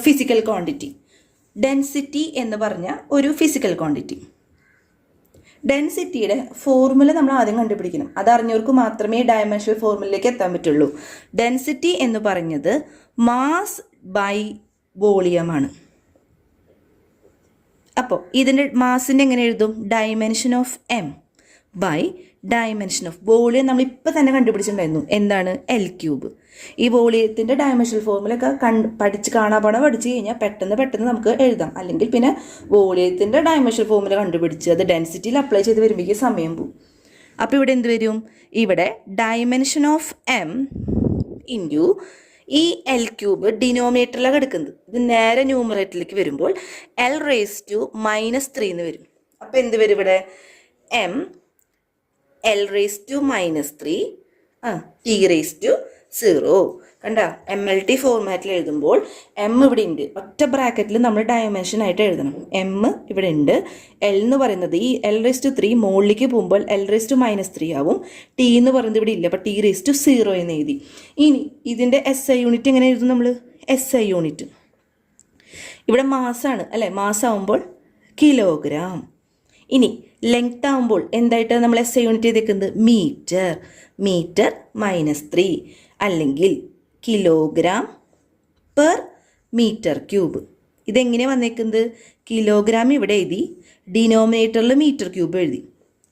Physical quantity. Density എന്ന് പറഞ്ഞ ഒരു ഫിസിക്കൽ ക്വാണ്ടിറ്റി. ഡെൻസിറ്റിയുടെ ഫോർമുല നമ്മൾ ആദ്യം കണ്ടുപിടിക്കണം. അതറിഞ്ഞവർക്ക് മാത്രമേ ഡയമെൻഷണൽ ഫോർമുലയിലേക്ക് എത്താൻ പറ്റുള്ളൂ. ഡെൻസിറ്റി എന്ന് പറഞ്ഞത് മാസ് ബൈ വോളിയമാണ്. അപ്പോൾ ഇതിൻ്റെ മാസിൻ്റെ എങ്ങനെ എഴുതും? Dimension of M by dimension of volume. നമ്മളിപ്പോൾ തന്നെ കണ്ടുപിടിച്ചിട്ടുണ്ടായിരുന്നു. എന്താണ്? L cube. ഈ വോളിയത്തിൻ്റെ ഡയമെൻഷണൽ ഫോർമുല ഒക്കെ പഠിച്ച് കഴിഞ്ഞാൽ പെട്ടെന്ന് നമുക്ക് എഴുതാം. അല്ലെങ്കിൽ പിന്നെ വോളിയത്തിൻ്റെ ഡയമെൻഷണൽ ഫോർമുല കണ്ടുപിടിച്ച് അത് ഡെൻസിറ്റിയിൽ അപ്ലൈ ചെയ്ത് വരുമ്പോഴേക്കും സമയം പോകും. അപ്പോൾ ഇവിടെ എന്ത് വരും? ഇവിടെ ഡയമെൻഷൻ ഓഫ് എം ഇൻറ്റു ഈ എൽ ക്യൂബ് ഡിനോമിനേറ്ററിലാണ് എടുക്കുന്നത്. ഇത് നേരെ ന്യൂമറേറ്ററിലേക്ക് വരുമ്പോൾ L⁻³ എന്ന് വരും. അപ്പോൾ എന്ത് വരും ഇവിടെ? M L⁻³ T⁻0. കണ്ട, MLT ഫോർമാറ്റിൽ എഴുതുമ്പോൾ എം ഇവിടെ ഉണ്ട്. ഒറ്റ ബ്രാക്കറ്റിൽ നമ്മൾ ഡയമെൻഷൻ ആയിട്ട് എഴുതണം. എം ഇവിടെ ഉണ്ട്. എൽ എന്ന് പറയുന്നത് ഈ L⁻³ മുകളിലേക്ക് പോകുമ്പോൾ L⁻³ ആവും. ടി എന്ന് പറയുന്നത് ഇവിടെ ഇല്ല. അപ്പോൾ T⁻0 എന്ന് എഴുതി. ഇനി ഇതിൻ്റെ SI യൂണിറ്റ് എങ്ങനെ എഴുതും നമ്മൾ? SI യൂണിറ്റ് ഇവിടെ മാസാണ് അല്ലേ? മാസാവുമ്പോൾ കിലോഗ്രാം. ഇനി ലെങ്ത് ആകുമ്പോൾ എന്തായിട്ടാണ് നമ്മൾ SI യൂണിറ്റ് ചെയ്തേക്കുന്നത്? മീറ്റർ. മീറ്റർ -3 അല്ലെങ്കിൽ കിലോഗ്രാം പെർ മീറ്റർ ക്യൂബ്. ഇതെങ്ങനെയാണ് വന്നേക്കുന്നത്? കിലോഗ്രാം ഇവിടെ എഴുതി, ഡിനോമിനേറ്ററിൽ മീറ്റർ ക്യൂബ് എഴുതി.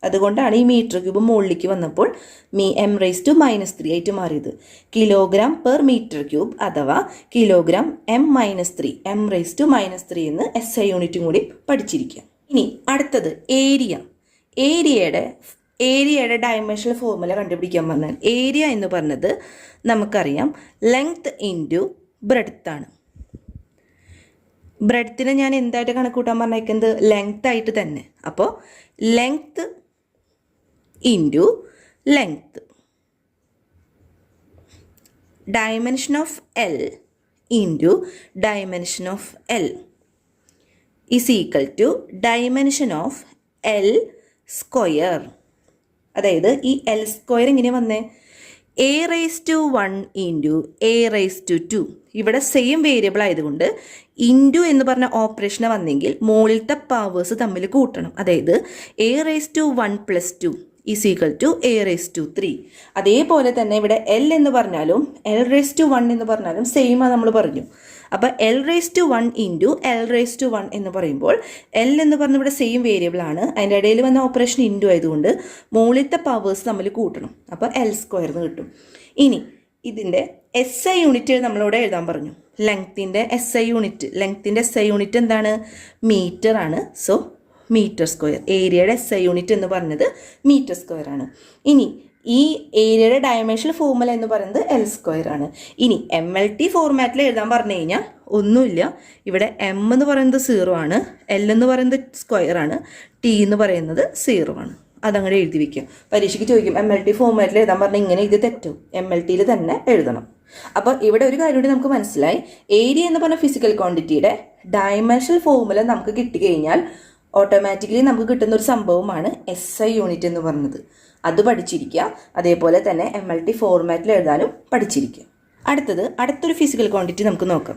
അതുകൊണ്ടാണ് ഈ മീറ്റർ ക്യൂബ് മുകളിലേക്ക് വന്നപ്പോൾ M⁻³ ആയിട്ട് മാറിയത്. കിലോഗ്രാം പെർ മീറ്റർ ക്യൂബ് അഥവാ കിലോഗ്രാം M-3 M⁻³ എന്ന് SI യൂണിറ്റും കൂടി പഠിച്ചിരിക്കുക. ഇനി അടുത്തത് ഏരിയ. ഏരിയയുടെ ഡയമെൻഷണൽ ഫോർമുല കണ്ടുപിടിക്കാൻ പറഞ്ഞാൽ ഏരിയ എന്ന് പറഞ്ഞത് നമുക്കറിയാം ലെങ്ത് ഇൻറ്റു ബ്രെഡ്ത്ത് ആണ്. ബ്രെഡ്ത്തിനെ ഞാൻ എന്തായിട്ട് കണക്കൂട്ടാൻ പറഞ്ഞേക്കുന്നത്? ലെങ്ത് ആയിട്ട് തന്നെ. അപ്പോൾ length into length dimension of L into dimension of L is equal to dimension of L square. അതായത് ഈ എൽ സ്ക്വയർ എങ്ങനെ വന്നേ? A⁻1 into A⁻2. ഇവിടെ സെയിം വേരിയബിൾ ആയതുകൊണ്ട് ഇൻറ്റു എന്ന് പറഞ്ഞ ഓപ്പറേഷൻ വന്നെങ്കിൽ മുകളിലത്തെ പവേഴ്സ് തമ്മിൽ കൂട്ടണം. അതായത് A⁻1 + 2 is equal to A⁻3. അതേപോലെ തന്നെ ഇവിടെ എൽ എന്ന് പറഞ്ഞാലും L⁻1 എന്ന് പറഞ്ഞാലും സെയിം ആണ് നമ്മൾ പറഞ്ഞു. അപ്പോൾ L⁻1 ഇൻറ്റു L⁻1 എന്ന് പറയുമ്പോൾ എൽ എന്ന് പറഞ്ഞ ഇവിടെ സെയിം വേരിയബിൾ ആണ്. അതിൻ്റെ ഇടയിൽ വന്ന ഓപ്പറേഷൻ ഇൻറ്റു ആയതുകൊണ്ട് മുകളിലത്തെ പവേഴ്സ് തമ്മിൽ കൂട്ടണം. അപ്പോൾ L സ്ക്വയർ എന്ന് കിട്ടും. ഇനി ഇതിൻ്റെ SI യൂണിറ്റ് നമ്മളിവിടെ എഴുതാൻ പറഞ്ഞു. ലെങ്ത്തിൻ്റെ SI യൂണിറ്റ് എന്താണ്? മീറ്റർ ആണ്. So metre square. ഏരിയയുടെ SI യൂണിറ്റ് എന്ന് പറഞ്ഞത് മീറ്റർ സ്ക്വയർ ആണ്. ഇനി ഈ ഏരിയയുടെ ഡയമെൻഷണൽ ഫോർമുല എന്ന് പറയുന്നത് L സ്ക്വയർ ആണ്. ഇനി MLT ഫോർമാറ്റിൽ എഴുതാൻ പറഞ്ഞു കഴിഞ്ഞാൽ ഒന്നുമില്ല. ഇവിടെ M എന്ന് പറയുന്നത് 0 ആണ്, L എന്ന് പറയുന്നത് സ്ക്വയർ ആണ്, T എന്ന് പറയുന്നത് 0 ആണ്. അതങ്ങനെ എഴുതി വയ്ക്കുക. പരീക്ഷയ്ക്ക് ചോദിക്കും MLT ഫോർമാറ്റിൽ എഴുതാൻ പറഞ്ഞാൽ ഇങ്ങനെ ഇത് തെറ്റും. MLTയിൽ തന്നെ എഴുതണം. അപ്പോൾ ഇവിടെ ഒരു കാര്യം കൂടി നമുക്ക് മനസ്സിലായി. ഏരിയ എന്ന് പറഞ്ഞ ഫിസിക്കൽ ക്വാണ്ടിറ്റിയുടെ ഡയമെൻഷണൽ ഫോർമുല നമുക്ക് കിട്ടിക്കഴിഞ്ഞാൽ ഓട്ടോമാറ്റിക്കലി നമുക്ക് കിട്ടുന്ന ഒരു സംഭവമാണ് SI യൂണിറ്റ് എന്ന് പറഞ്ഞത്. അത് പഠിച്ചിരിക്കുക. അതേപോലെ തന്നെ MLT ഫോർമാറ്റിൽ എഴുതാനും പഠിച്ചിരിക്കുക. അടുത്തൊരു ഫിസിക്കൽ ക്വാണ്ടിറ്റി നമുക്ക് നോക്കാം.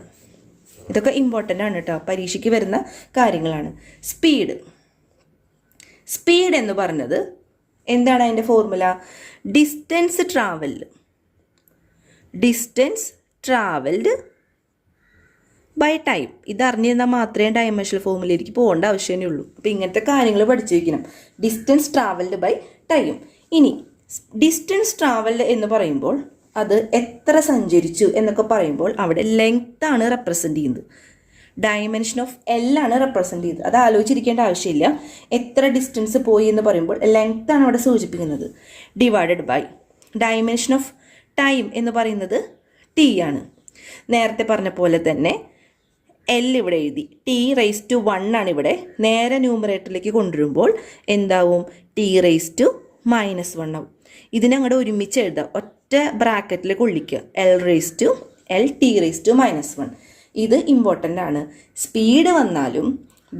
ഇതൊക്കെ ഇമ്പോർട്ടൻ്റ് ആണ് കേട്ടോ, പരീക്ഷയ്ക്ക് വരുന്ന കാര്യങ്ങളാണ്. സ്പീഡ് എന്ന് പറഞ്ഞത് എന്താണ്? അതിൻ്റെ formula distance travelled by time. ഇത് അറിഞ്ഞിരുന്നാൽ മാത്രമേ ഡയമെൻഷണൽ ഫോർമുലയിലേക്ക് പോകേണ്ട ആവശ്യമേ ഉള്ളൂ. അപ്പോൾ ഇങ്ങനത്തെ കാര്യങ്ങൾ പഠിച്ചു വയ്ക്കണം. Distance travelled by time. ഇനി ഡിസ്റ്റൻസ് ട്രാവൽഡ് എന്ന് പറയുമ്പോൾ അത് എത്ര സഞ്ചരിച്ചു എന്നൊക്കെ പറയുമ്പോൾ അവിടെ ലെങ്ത് ആണ് റെപ്രസെൻ്റ് ചെയ്യുന്നത്. ഡയമെൻഷൻ ഓഫ് എൽ ആണ് റെപ്രസെൻ്റ് ചെയ്തത്. അത് ആലോചിച്ചിരിക്കേണ്ട ആവശ്യമില്ല. എത്ര ഡിസ്റ്റൻസ് പോയി എന്ന് പറയുമ്പോൾ ലെങ്ത് ആണ് അവിടെ സൂചിപ്പിക്കുന്നത്. Divided by dimension of time എന്ന് പറയുന്നത് T ആണ്. നേരത്തെ പറഞ്ഞ പോലെ തന്നെ എൽ ഇവിടെ എഴുതി, T⁻1 ആണ് ഇവിടെ. നേരെ ന്യൂമറേറ്ററിലേക്ക് കൊണ്ടുവരുമ്പോൾ എന്താവും? T⁻1 ആവും. ഇതിനങ്ങോട്ട് ഒരുമിച്ച് എഴുതാം. ഒറ്റ ബ്രാക്കറ്റിൽ കൊള്ളിക്കുക. L T⁻1. ഇത് ഇമ്പോർട്ടൻ്റ് ആണ്. സ്പീഡ് വന്നാലും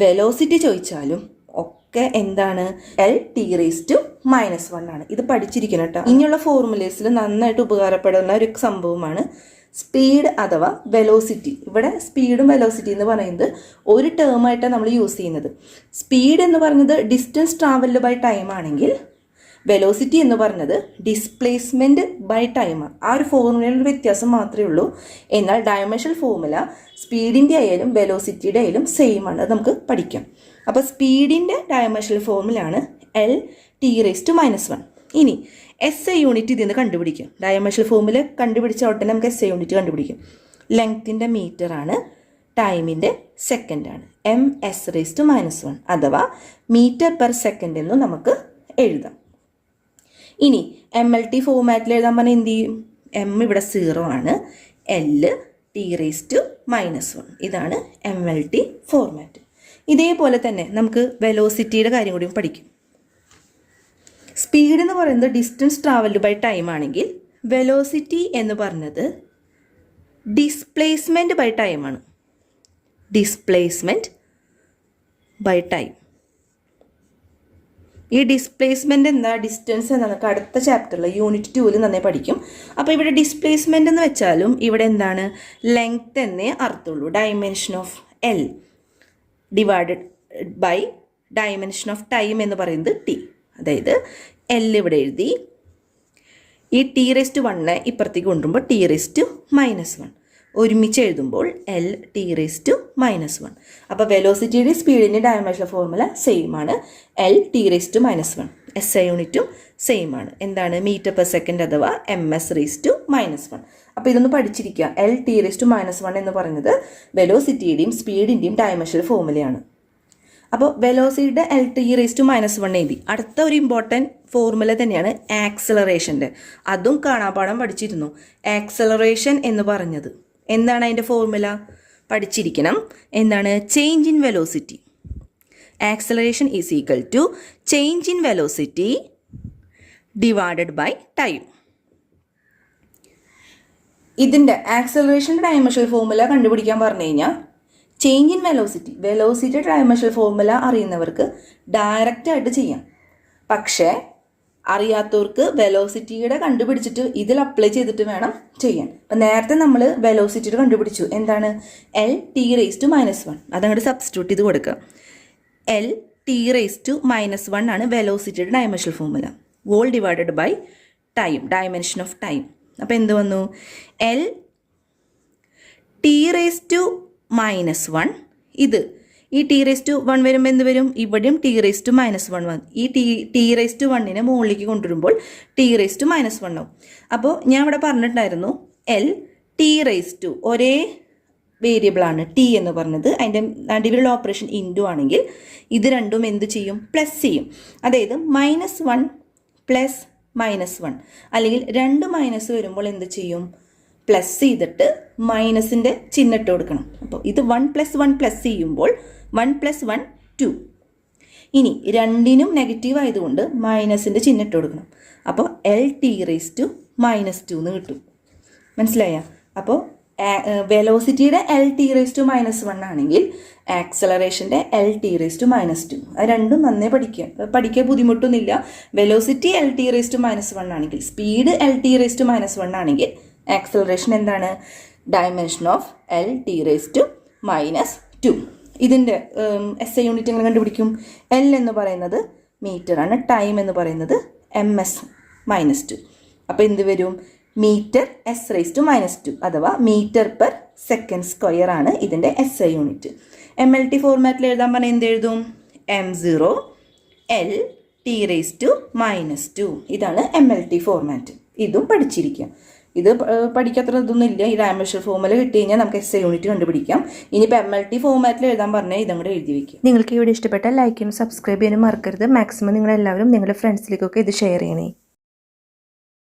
വെലോസിറ്റി ചോദിച്ചാലും ഒക്കെ എന്താണ്? L T⁻1 ആണ്. ഇത് പഠിച്ചിരിക്കണം കേട്ടോ. ഇനിയുള്ള ഫോർമുലേസിൽ നന്നായിട്ട് ഉപകാരപ്പെടുന്ന ഒരു സംഭവമാണ് സ്പീഡ് അഥവാ വെലോസിറ്റി. ഇവിടെ സ്പീഡും വെലോസിറ്റി എന്ന് പറയുന്നത് ഒരു ടേമായിട്ടാണ് നമ്മൾ യൂസ് ചെയ്യുന്നത്. സ്പീഡ് എന്ന് പറയുന്നത് ഡിസ്റ്റൻസ് ട്രാവൽഡ് ബൈ ടൈം ആണെങ്കിൽ വെലോസിറ്റി എന്ന് പറഞ്ഞത് ഡിസ്പ്ലേസ്മെൻറ്റ് ബൈ ടൈം. ആ ഒരു ഫോർമുലയിൽ വ്യത്യാസം മാത്രമേ ഉള്ളൂ. എന്നാൽ ഡയമെൻഷണൽ ഫോർമുല സ്പീഡിൻ്റെ ആയാലും വെലോസിറ്റിയുടെ ആയാലും സെയിം ആണ്. അത് നമുക്ക് പഠിക്കാം. അപ്പോൾ സ്പീഡിൻ്റെ ഡയമെൻഷണൽ ഫോർമുലയാണ് L(T⁻⁻1). ഇനി SI യൂണിറ്റ് ഇതിൽ നിന്ന് കണ്ടുപിടിക്കാം. ഡയമെൻഷണൽ ഫോർമുല കണ്ടുപിടിച്ച ഉടനെ നമുക്ക് SI യൂണിറ്റ് കണ്ടുപിടിക്കാം. ലെങ്ത്തിൻ്റെ മീറ്ററാണ്, ടൈമിൻ്റെ സെക്കൻഡാണ്. MS⁻⁻1 അഥവാ മീറ്റർ പെർ സെക്കൻഡ് എന്നും നമുക്ക് എഴുതാം. ഇനി MLT ഫോർമാറ്റിൽ എഴുതാൻ പറഞ്ഞാൽ എന്ത് ചെയ്യും? M ഇവിടെ 0 ആണ്, L(T⁻⁻1) ഇതാണ് MLT ഫോർമാറ്റ്. ഇതേപോലെ തന്നെ നമുക്ക് വെലോസിറ്റിയുടെ കാര്യം കൂടി പഠിക്കും. സ്പീഡ് എന്ന് പറയുന്നത് ഡിസ്റ്റൻസ് ട്രാവൽഡ് ബൈ ടൈം ആണെങ്കിൽ വെലോസിറ്റി എന്ന് പറഞ്ഞത് ഡിസ്പ്ലേസ്മെൻറ്റ് ബൈ ടൈമാണ്. Displacement by time. ഈ ഡിസ്പ്ലേസ്മെൻറ്റ് എന്താ, ഡിസ്റ്റൻസ് എന്താ, നമുക്ക് അടുത്ത ചാപ്റ്ററിൽ യൂണിറ്റ് 2 നന്നായി പഠിക്കും. അപ്പോൾ ഇവിടെ ഡിസ്പ്ലേസ്മെൻറ്റ് എന്ന് വെച്ചാലും ഇവിടെ എന്താണ്, ലെങ്ത് എന്നേ അർത്ഥമുള്ളൂ. Dimension of L divided by dimension of time എന്ന് പറയുന്നത് T. അതായത് L ഇവിടെ എഴുതി, ഈ T⁻1 ഇപ്പുറത്തേക്ക് കൊണ്ടുവരുമ്പോൾ T⁻⁻1, ഒരുമിച്ച് എഴുതുമ്പോൾ L(T⁻⁻1). അപ്പോൾ വെലോസിറ്റിയുടെ സ്പീഡിൻ്റെ ഡയമെൻഷണൽ ഫോർമുല സെയിം ആണ്, L(T⁻⁻1). SI യൂണിറ്റും സെയിം ആണ്. എന്താണ്, മീറ്റർ പെർ സെക്കൻഡ് അഥവാ MS⁻⁻1. അപ്പോൾ ഇതൊന്ന് പഠിച്ചിരിക്കുക. L(T⁻⁻1) എന്ന് പറയുന്നത് വെലോസിറ്റിയുടെയും സ്പീഡിൻ്റെയും ഡയമെൻഷണൽ ഫോർമുലയാണ്. അപ്പോൾ വെലോസിറ്റിയുടെ L(T⁻⁻1) എഴുതി. അടുത്ത ഒരു ഇമ്പോർട്ടൻറ്റ് ഫോർമുല തന്നെയാണ് ആക്സലറേഷൻ്റെ. അതും കാണാപ്പാഠം പഠിച്ചിരുന്നു. ആക്സലറേഷൻ എന്ന് പറഞ്ഞത് എന്താണ്, അതിൻ്റെ ഫോർമുല പഠിച്ചിരിക്കണം. എന്താണ്, change in velocity. Acceleration is equal to change in velocity divided by time. ഇതിൻ്റെ ആക്സലറേഷൻ്റെ ഡയമെൻഷണൽ ഫോർമുല കണ്ടുപിടിക്കാൻ പറഞ്ഞു കഴിഞ്ഞാൽ change in velocity, velocity dimensional formula അറിയുന്നവർക്ക് ഡയറക്റ്റായിട്ട് ചെയ്യാം. പക്ഷേ അറിയാത്തവർക്ക് വെലോസിറ്റിയുടെ കണ്ടുപിടിച്ചിട്ട് ഇതിൽ അപ്ലൈ ചെയ്തിട്ട് വേണം ചെയ്യാൻ. അപ്പം നേരത്തെ നമ്മൾ വെലോസിറ്റിയുടെ കണ്ടുപിടിച്ചു. എന്താണ്, L(T⁻⁻1). അതങ്ങോട്ട് സബ്സ്റ്റിറ്റ്യൂട്ട് ചെയ്ത് കൊടുക്കുക. L(T⁻⁻1) ആണ് വെലോസിറ്റിയുടെ ഡയമെൻഷണൽ ഫോർമുല. വോൾ divided by time, dimension of time. അപ്പോൾ എന്ത് വന്നു, L(T⁻⁻1). ഇത് ഈ T⁻1 വരുമ്പോൾ എന്ത് വരും, ഇവിടെയും T⁻⁻1 വന്നു. ഈ T⁻1 മുകളിലേക്ക് കൊണ്ടുവരുമ്പോൾ T⁻⁻1 ആവും. അപ്പോൾ ഞാൻ ഇവിടെ പറഞ്ഞിട്ടുണ്ടായിരുന്നു L(T⁻) ഒരേ വേരിയബിളാണ് T എന്ന് പറഞ്ഞത്. അതിൻ്റെ നടുവിലുള്ള ഓപ്പറേഷൻ ഇൻറ്റു ആണെങ്കിൽ ഇത് രണ്ടും എന്ത് ചെയ്യും, പ്ലസ് ചെയ്യും. അതായത് -1 + -1 അല്ലെങ്കിൽ 2 മൈനസ് വരുമ്പോൾ എന്ത് ചെയ്യും, പ്ലസ് ചെയ്തിട്ട് മൈനസിൻ്റെ ചിഹ്നം ഇട്ട് കൊടുക്കണം. അപ്പോൾ ഇത് 1 + 1 പ്ലസ് ചെയ്യുമ്പോൾ 1 + 1 2. ഇനി രണ്ടിനും നെഗറ്റീവ് ആയതുകൊണ്ട് മൈനസിൻ്റെ ചിഹ്നം ഇട്ട് കൊടുക്കണം. അപ്പോൾ L(T⁻⁻2) എന്ന് കിട്ടും. മനസ്സിലായ? അപ്പോൾ വെലോസിറ്റിയുടെ L(T⁻⁻1) ആണെങ്കിൽ ആക്സലറേഷൻ്റെ L(T⁻⁻2). അത് രണ്ടും നന്നായി പഠിക്കാൻ ബുദ്ധിമുട്ടൊന്നുമില്ല. വെലോസിറ്റി L(T⁻⁻1) ആണെങ്കിൽ, സ്പീഡ് L(T⁻⁻1) ആണെങ്കിൽ ആക്സലറേഷൻ എന്താണ്, ഡയമെൻഷൻ ഓഫ് L(T⁻⁻2). ഇതിൻ്റെ SI യൂണിറ്റ് എങ്ങനെ കണ്ടുപിടിക്കും? L എന്ന് പറയുന്നത് മീറ്ററാണ്, ടൈം എന്ന് പറയുന്നത് MS-2. അപ്പോൾ എന്ത് വരും, മീറ്റർ S⁻⁻2 അഥവാ മീറ്റർ പെർ സെക്കൻഡ് സ്ക്വയർ ആണ് ഇതിൻ്റെ SI യൂണിറ്റ്. MLT ഫോർമാറ്റിൽ എഴുതാൻ പറഞ്ഞാൽ എന്ത് എഴുതും, M0 L(T⁻⁻2). ഇതാണ് MLT ഫോർമാറ്റ്. ഇതും പഠിച്ചിരിക്കാം. ഇത് പഠിക്കാത്ര ഇതൊന്നും ഇല്ല. ഈ ഡയമെൻഷണൽ ഫോർമുല കിട്ടി കഴിഞ്ഞാൽ നമുക്ക് SI യൂണിറ്റ് കണ്ടുപിടിക്കാം. ഇനിയിപ്പോൾ MLT ഫോർമാറ്റിൽ എഴുതാൻ പറഞ്ഞാൽ ഇതങ്ങോട്ട് എഴുതി വയ്ക്കും. നിങ്ങൾക്ക് ഈ വീഡിയോ ഇഷ്ടപ്പെട്ടാൽ ലൈക്ക് ചെയ്യാനും സബ്സ്ക്രൈബ് ചെയ്യാനും മറക്കരുത്. മാക്സിമം നിങ്ങളെല്ലാവരും നിങ്ങളുടെ ഫ്രണ്ട്സിലേക്കൊക്കെ ഇത് ഷെയർ ചെയ്യണേ.